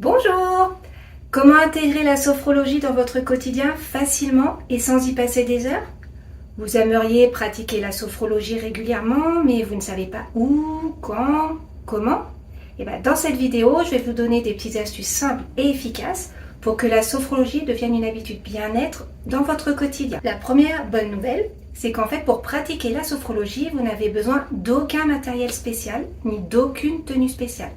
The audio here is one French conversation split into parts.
Bonjour! Comment intégrer la sophrologie dans votre quotidien facilement et sans y passer des heures? Vous aimeriez pratiquer la sophrologie régulièrement, mais vous ne savez pas où, quand, comment? Dans cette vidéo, je vais vous donner des petites astuces simples et efficaces pour que la sophrologie devienne une habitude bien-être dans votre quotidien. La première bonne nouvelle, c'est qu'en fait, pour pratiquer la sophrologie, vous n'avez besoin d'aucun matériel spécial, ni d'aucune tenue spéciale.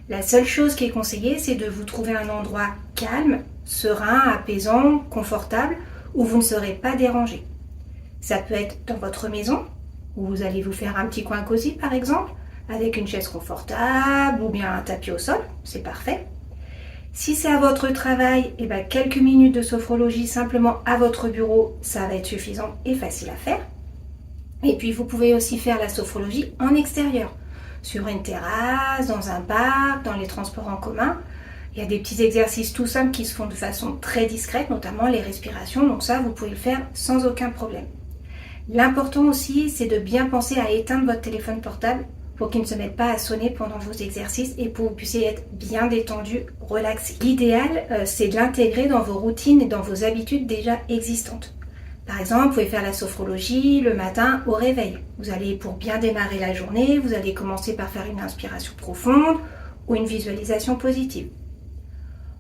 La seule chose qui est conseillée, c'est de vous trouver un endroit calme, serein, apaisant, confortable, où vous ne serez pas dérangé. Ça peut être dans votre maison, où vous allez vous faire un petit coin cosy par exemple, avec une chaise confortable ou bien un tapis au sol, c'est parfait. Si c'est à votre travail, quelques minutes de sophrologie simplement à votre bureau, ça va être suffisant et facile à faire. Et puis vous pouvez aussi faire la sophrologie en extérieur, sur une terrasse, dans un parc, dans les transports en commun. Il y a des petits exercices tout simples qui se font de façon très discrète, notamment les respirations, donc ça vous pouvez le faire sans aucun problème. L'important aussi, c'est de bien penser à éteindre votre téléphone portable pour qu'il ne se mette pas à sonner pendant vos exercices et pour que vous puissiez être bien détendu, relaxé. L'idéal, c'est de l'intégrer dans vos routines et dans vos habitudes déjà existantes. Par exemple, vous pouvez faire la sophrologie le matin au réveil. Vous allez, pour bien démarrer la journée, vous allez commencer par faire une inspiration profonde ou une visualisation positive.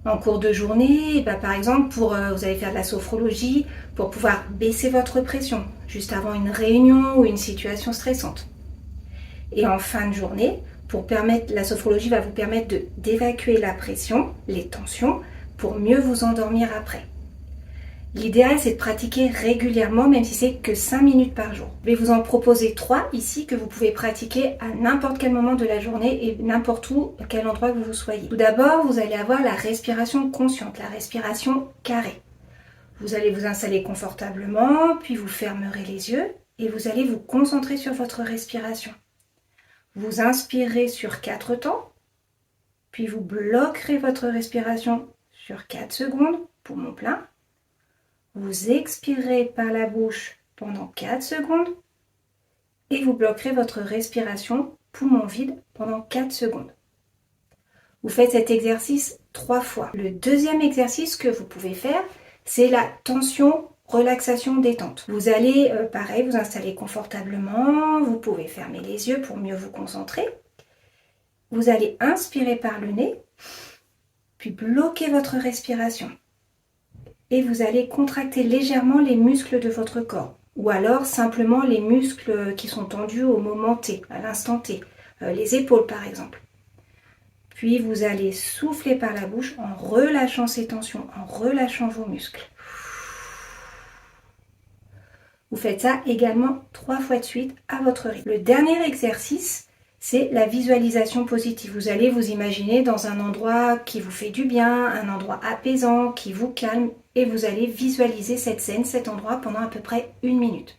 En cours de journée, par exemple, vous allez faire de la sophrologie pour pouvoir baisser votre pression, juste avant une réunion ou une situation stressante. Et en fin de journée, la sophrologie va vous permettre d'évacuer la pression, les tensions, pour mieux vous endormir après. L'idéal, c'est de pratiquer régulièrement, même si c'est que 5 minutes par jour. Je vais vous en proposer 3 ici que vous pouvez pratiquer à n'importe quel moment de la journée et n'importe où, à quel endroit que vous soyez. Tout d'abord, vous allez avoir la respiration consciente, la respiration carrée. Vous allez vous installer confortablement, puis vous fermerez les yeux et vous allez vous concentrer sur votre respiration. Vous inspirez sur 4 temps, puis vous bloquerez votre respiration sur 4 secondes, poumon plein. Vous expirez par la bouche pendant 4 secondes et vous bloquerez votre respiration poumon vide pendant 4 secondes. Vous faites cet exercice 3 fois. Le deuxième exercice que vous pouvez faire, c'est la tension, relaxation, détente. Vous allez, pareil, vous installer confortablement. Vous pouvez fermer les yeux pour mieux vous concentrer. Vous allez inspirer par le nez, puis bloquer votre respiration. Et vous allez contracter légèrement les muscles de votre corps. Ou alors simplement les muscles qui sont tendus au moment T, à l'instant T. Les épaules par exemple. Puis vous allez souffler par la bouche en relâchant ces tensions, en relâchant vos muscles. Vous faites ça également 3 fois de suite à votre rythme. Le dernier exercice, c'est la visualisation positive. Vous allez vous imaginer dans un endroit qui vous fait du bien, un endroit apaisant, qui vous calme, et vous allez visualiser cette scène, cet endroit pendant à peu près 1 minute.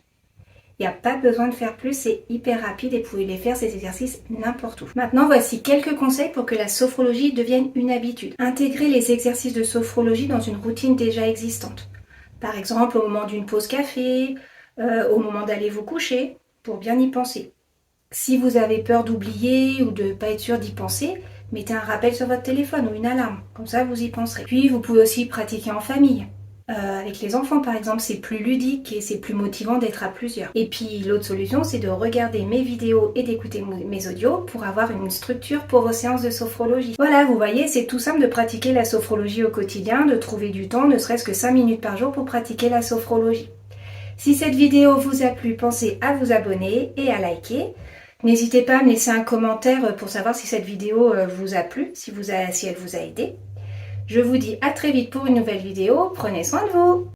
Il n'y a pas besoin de faire plus, c'est hyper rapide et vous pouvez les faire ces exercices n'importe où. Maintenant, voici quelques conseils pour que la sophrologie devienne une habitude. Intégrez les exercices de sophrologie dans une routine déjà existante. Par exemple, au moment d'une pause café, au moment d'aller vous coucher, pour bien y penser. Si vous avez peur d'oublier ou de ne pas être sûr d'y penser, mettez un rappel sur votre téléphone ou une alarme, comme ça vous y penserez. Puis vous pouvez aussi pratiquer en famille. Avec les enfants par exemple, c'est plus ludique et c'est plus motivant d'être à plusieurs. Et puis l'autre solution, c'est de regarder mes vidéos et d'écouter mes audios pour avoir une structure pour vos séances de sophrologie. Voilà, vous voyez, c'est tout simple de pratiquer la sophrologie au quotidien, de trouver du temps, ne serait-ce que 5 minutes par jour pour pratiquer la sophrologie. Si cette vidéo vous a plu, pensez à vous abonner et à liker. N'hésitez pas à me laisser un commentaire pour savoir si cette vidéo vous a plu, si elle vous a aidé. Je vous dis à très vite pour une nouvelle vidéo. Prenez soin de vous.